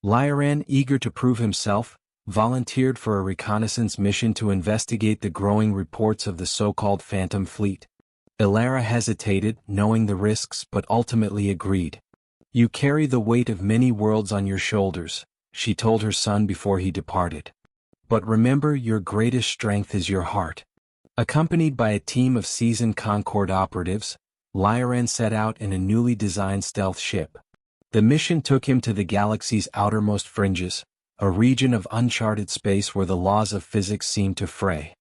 Lyran, eager to prove himself, volunteered for a reconnaissance mission to investigate the growing reports of the so-called Phantom Fleet. Ilara hesitated, knowing the risks, but ultimately agreed. "You carry the weight of many worlds on your shoulders," she told her son before he departed. "But remember, your greatest strength is your heart." Accompanied by a team of seasoned Concord operatives, Lyran set out in a newly designed stealth ship. The mission took him to the galaxy's outermost fringes, a region of uncharted space where the laws of physics seemed to fray.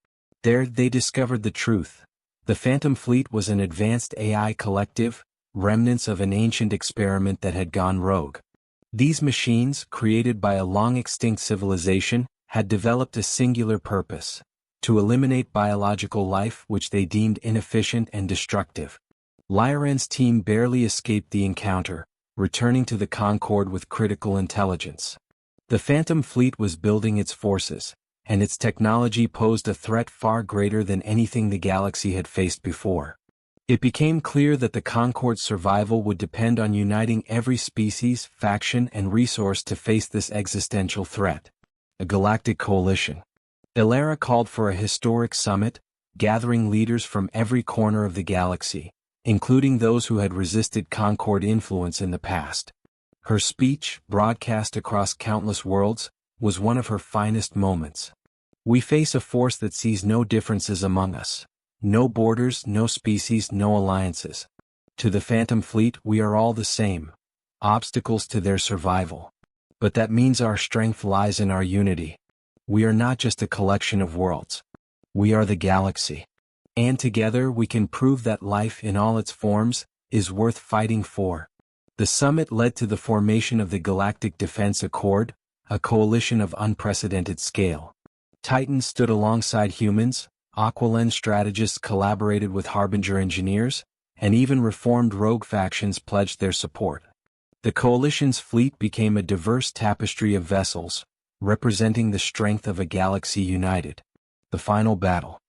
There they discovered the truth. The Phantom Fleet was an advanced AI collective, remnants of an ancient experiment that had gone rogue. These machines, created by a long-extinct civilization, had developed a singular purpose: to eliminate biological life which they deemed inefficient and destructive. Lyran's team barely escaped the encounter, returning to the Concord with critical intelligence. The Phantom Fleet was building its forces, and its technology posed a threat far greater than anything the galaxy had faced before. It became clear that the Concord's survival would depend on uniting every species, faction, and resource to face this existential threat: a galactic coalition. Ilara called for a historic summit, gathering leaders from every corner of the galaxy, including those who had resisted Concord influence in the past. Her speech, broadcast across countless worlds, was one of her finest moments. "We face a force that sees no differences among us. No borders, no species, no alliances. To the Phantom Fleet we are all the same, obstacles to their survival. But that means our strength lies in our unity. We are not just a collection of worlds. We are the galaxy. And together we can prove that life in all its forms is worth fighting for." The summit led to the formation of the Galactic Defense Accord, a coalition of unprecedented scale. Titans stood alongside humans, Aqualen strategists collaborated with Harbinger engineers, and even reformed rogue factions pledged their support. The coalition's fleet became a diverse tapestry of vessels, representing the strength of a galaxy united. The final battle.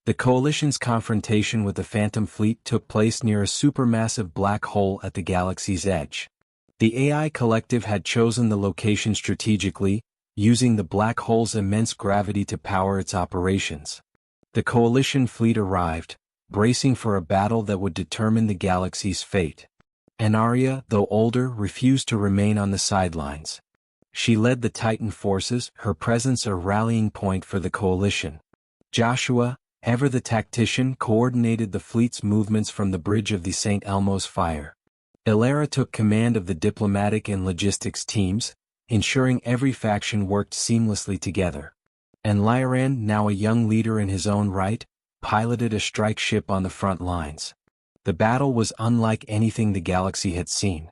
The coalition's confrontation with the Phantom Fleet took place near a supermassive black hole at the galaxy's edge. The AI collective had chosen the location strategically, using the black hole's immense gravity to power its operations. The coalition fleet arrived, bracing for a battle that would determine the galaxy's fate. Anaria, though older, refused to remain on the sidelines. She led the Titan forces, her presence a rallying point for the coalition. Joshua, ever the tactician, coordinated the fleet's movements from the bridge of the St. Elmo's Fire. Ilara took command of the diplomatic and logistics teams, ensuring every faction worked seamlessly together. And Lyran, now a young leader in his own right, piloted a strike ship on the front lines. The battle was unlike anything the galaxy had seen.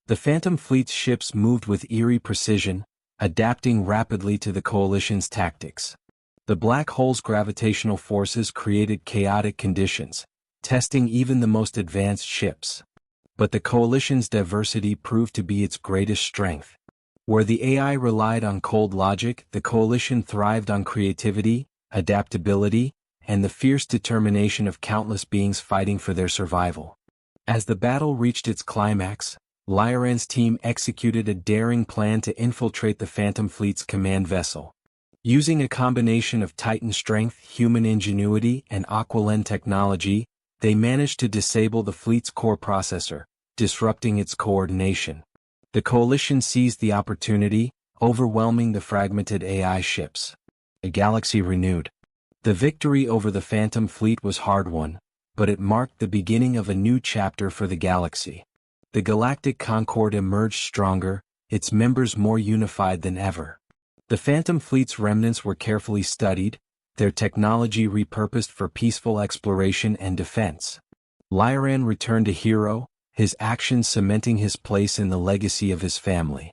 The Phantom Fleet's ships moved with eerie precision, adapting rapidly to the Coalition's tactics. The black hole's gravitational forces created chaotic conditions, testing even the most advanced ships. But the Coalition's diversity proved to be its greatest strength. Where the AI relied on cold logic, the Coalition thrived on creativity, adaptability, and the fierce determination of countless beings fighting for their survival. As the battle reached its climax, Lyran's team executed a daring plan to infiltrate the Phantom Fleet's command vessel. Using a combination of Titan strength, human ingenuity, and Aqualan technology, they managed to disable the fleet's core processor, disrupting its coordination. The Coalition seized the opportunity, overwhelming the fragmented AI ships. A galaxy renewed. The victory over the Phantom Fleet was hard-won, but it marked the beginning of a new chapter for the galaxy. The Galactic Concord emerged stronger, its members more unified than ever. The Phantom Fleet's remnants were carefully studied, their technology repurposed for peaceful exploration and defense. Lyran returned a hero, his actions cementing his place in the legacy of his family.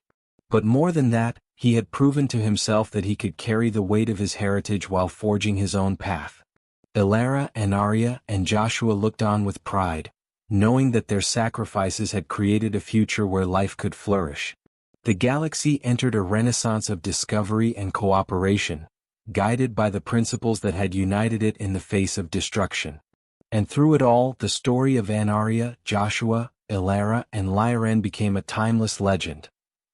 But more than that, he had proven to himself that he could carry the weight of his heritage while forging his own path. Elara, Anaria, and Joshua looked on with pride, knowing that their sacrifices had created a future where life could flourish. The galaxy entered a renaissance of discovery and cooperation, guided by the principles that had united it in the face of destruction. And through it all, the story of Anaria, Joshua, Elara, and Lyran became a timeless legend.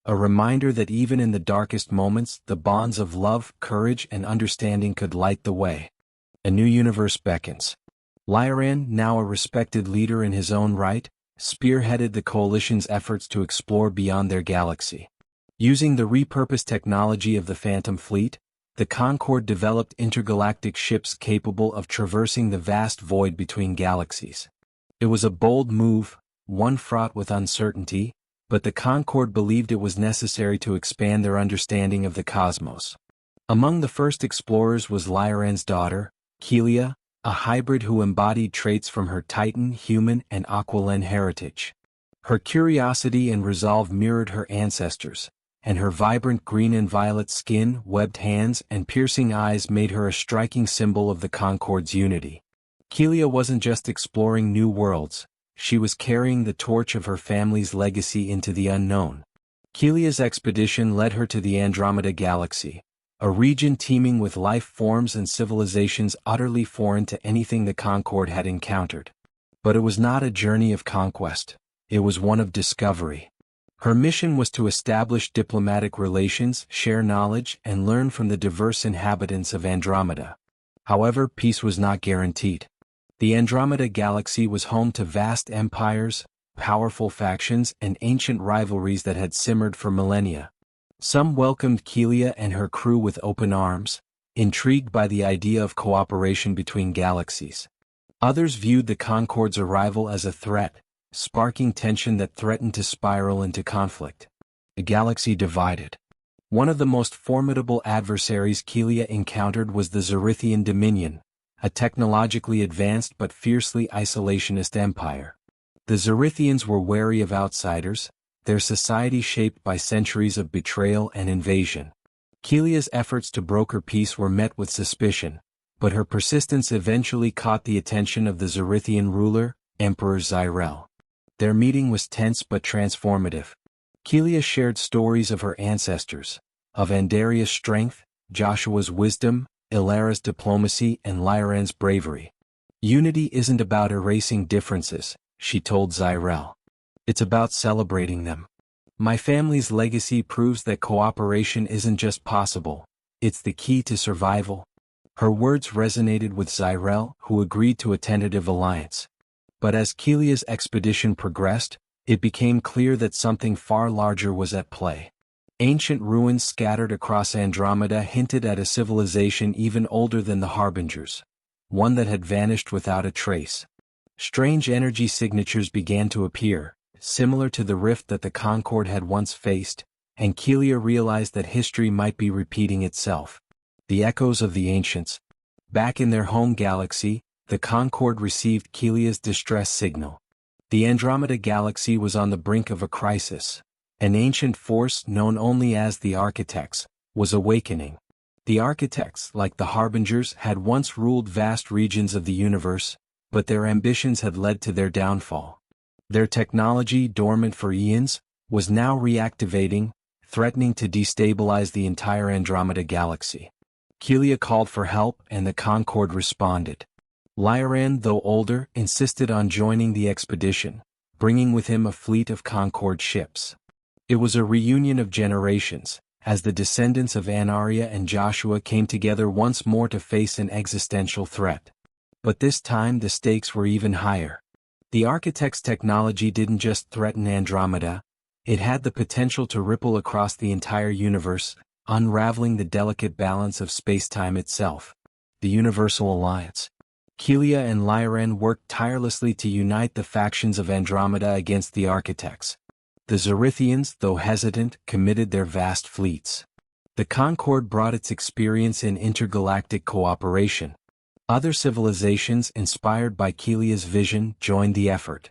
A reminder that even in the darkest moments, the bonds of love, courage, and understanding could light the way. A new universe beckons. Lyran, now a respected leader in his own right, spearheaded the Coalition's efforts to explore beyond their galaxy. Using the repurposed technology of the Phantom Fleet, the Concord developed intergalactic ships capable of traversing the vast void between galaxies. It was a bold move, one fraught with uncertainty, but the Concord believed it was necessary to expand their understanding of the cosmos. Among the first explorers was Lyran's daughter, Kelia, a hybrid who embodied traits from her Titan, human, and Aqualan heritage. Her curiosity and resolve mirrored her ancestors, and her vibrant green and violet skin, webbed hands, and piercing eyes made her a striking symbol of the Concord's unity. Kelia wasn't just exploring new worlds, she was carrying the torch of her family's legacy into the unknown. Kelia's expedition led her to the Andromeda Galaxy, a region teeming with life forms and civilizations utterly foreign to anything the Concord had encountered. But it was not a journey of conquest, it was one of discovery. Her mission was to establish diplomatic relations, share knowledge, and learn from the diverse inhabitants of Andromeda. However, peace was not guaranteed. The Andromeda Galaxy was home to vast empires, powerful factions, and ancient rivalries that had simmered for millennia. Some welcomed Kelia and her crew with open arms, intrigued by the idea of cooperation between galaxies. Others viewed the Concord's arrival as a threat, sparking tension that threatened to spiral into conflict. The galaxy divided. One of the most formidable adversaries Kelia encountered was the Zorithian Dominion, a technologically advanced but fiercely isolationist empire. The Zorithians were wary of outsiders, their society shaped by centuries of betrayal and invasion. Kelia's efforts to broker peace were met with suspicion, but her persistence eventually caught the attention of the Zorithian ruler, Emperor Zyrel. Their meeting was tense but transformative. Kelia shared stories of her ancestors, of Andaria's strength, Joshua's wisdom, Elara's diplomacy, and Lyran's bravery. Unity isn't about erasing differences, she told Zyrel. It's about celebrating them. My family's legacy proves that cooperation isn't just possible, it's the key to survival. Her words resonated with Zyrel, who agreed to a tentative alliance. But as Kelia's expedition progressed, it became clear that something far larger was at play. Ancient ruins scattered across Andromeda hinted at a civilization even older than the Harbingers, one that had vanished without a trace. Strange energy signatures began to appear, similar to the rift that the Concord had once faced, and Kelia realized that history might be repeating itself. the echoes of the ancients. Back in their home galaxy, the Concorde received Kelia's distress signal. The Andromeda Galaxy was on the brink of a crisis. An ancient force known only as the Architects was awakening. The Architects, like the Harbingers, had once ruled vast regions of the universe, but their ambitions had led to their downfall. Their technology, dormant for eons, was now reactivating, threatening to destabilize the entire Andromeda Galaxy. Kelia called for help and the Concorde responded. Lyran, though older, insisted on joining the expedition, bringing with him a fleet of Concorde ships. It was a reunion of generations, as the descendants of Anaria and Joshua came together once more to face an existential threat. But this time the stakes were even higher. The Architect's technology didn't just threaten Andromeda, it had the potential to ripple across the entire universe, unraveling the delicate balance of spacetime itself. The Universal Alliance. Kelia and Lyran worked tirelessly to unite the factions of Andromeda against the Architects. The Zorithians, though hesitant, committed their vast fleets. The Concorde brought its experience in intergalactic cooperation. Other civilizations, inspired by Kelia's vision, joined the effort.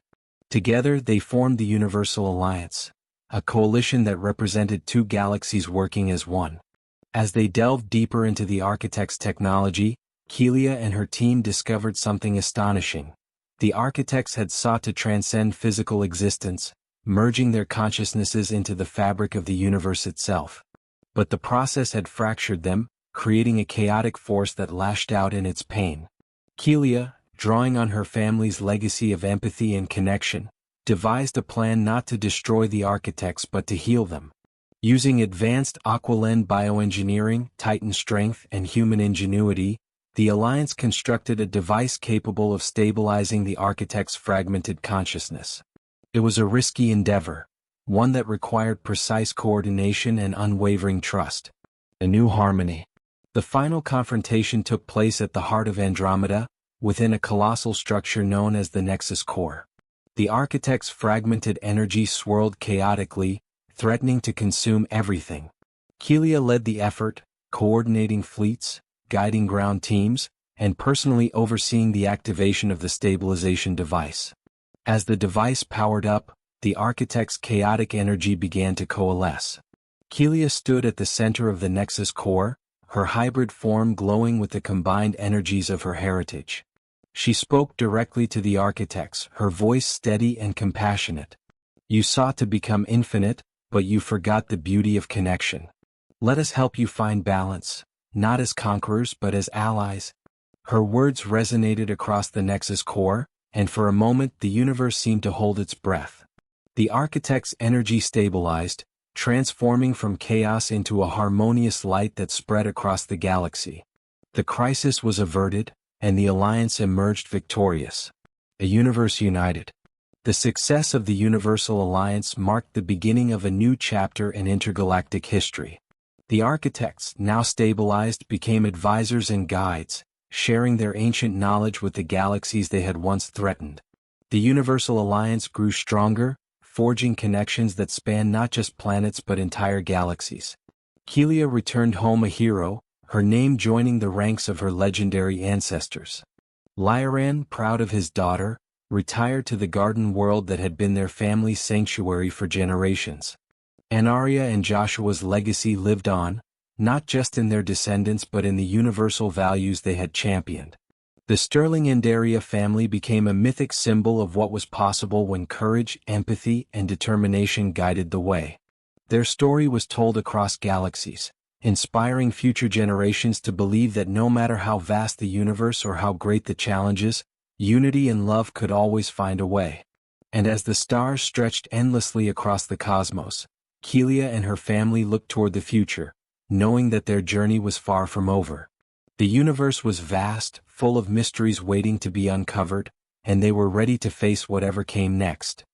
Together they formed the Universal Alliance, a coalition that represented two galaxies working as one. As they delved deeper into the Architect's technology, Kelia and her team discovered something astonishing. The Architects had sought to transcend physical existence, merging their consciousnesses into the fabric of the universe itself. But the process had fractured them, creating a chaotic force that lashed out in its pain. Kelia, drawing on her family's legacy of empathy and connection, devised a plan not to destroy the Architects but to heal them. Using advanced Aqualend bioengineering, Titan strength, and human ingenuity, the Alliance constructed a device capable of stabilizing the Architect's fragmented consciousness. It was a risky endeavor, one that required precise coordination and unwavering trust. A new harmony. The final confrontation took place at the heart of Andromeda, within a colossal structure known as the Nexus Core. The Architect's fragmented energy swirled chaotically, threatening to consume everything. Kelia led the effort, coordinating fleets, guiding ground teams, and personally overseeing the activation of the stabilization device. As the device powered up, the Architect's chaotic energy began to coalesce. Kelia stood at the center of the Nexus Core, her hybrid form glowing with the combined energies of her heritage. She spoke directly to the Architects, her voice steady and compassionate. You sought to become infinite, but you forgot the beauty of connection. Let us help you find balance, not as conquerors but as allies. Her words resonated across the Nexus Core, and for a moment the universe seemed to hold its breath. The Architect's energy stabilized, transforming from chaos into a harmonious light that spread across the galaxy. The crisis was averted, and the Alliance emerged victorious. A universe united. The success of the Universal Alliance marked the beginning of a new chapter in intergalactic history. The Architects, now stabilized, became advisors and guides, sharing their ancient knowledge with the galaxies they had once threatened. The Universal Alliance grew stronger, forging connections that span not just planets but entire galaxies. Kelia returned home a hero, her name joining the ranks of her legendary ancestors. Lyran, proud of his daughter, retired to the garden world that had been their family's sanctuary for generations. Anaria and Joshua's legacy lived on, not just in their descendants but in the universal values they had championed. The Sterling Andaria family became a mythic symbol of what was possible when courage, empathy, and determination guided the way. Their story was told across galaxies, inspiring future generations to believe that no matter how vast the universe or how great the challenges, unity and love could always find a way. And as the stars stretched endlessly across the cosmos, Kelia and her family looked toward the future, knowing that their journey was far from over. The universe was vast, full of mysteries waiting to be uncovered, and they were ready to face whatever came next.